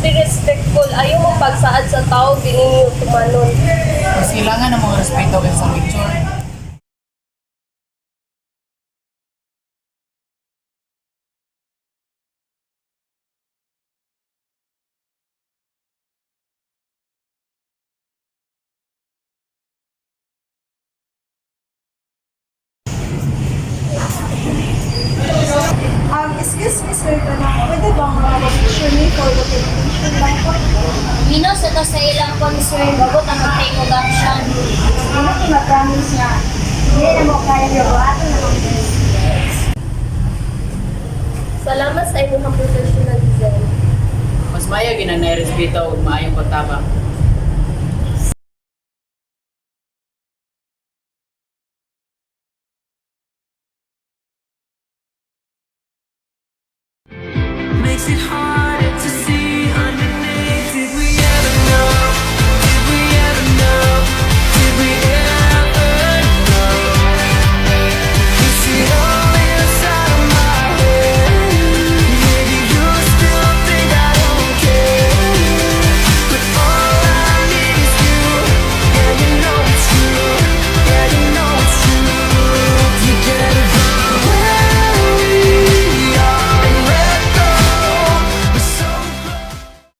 be respectful. Ayaw mo pagsaad sa tao, gininyo tumanon. Mas kailangan ng mga respeto kaysa sa picture. Excuse me, sir, pwede bang mag-picture me for documentation lang po? Minos ito sa ilang concern, bagot ang mag-take of action. Ano ko na-promise nga? Hindi na mo kaya niyo ato na lang. Salamat sa inyong professional design. Mas maya ginang nairespeto ug maayong pagtabang. Makes it hard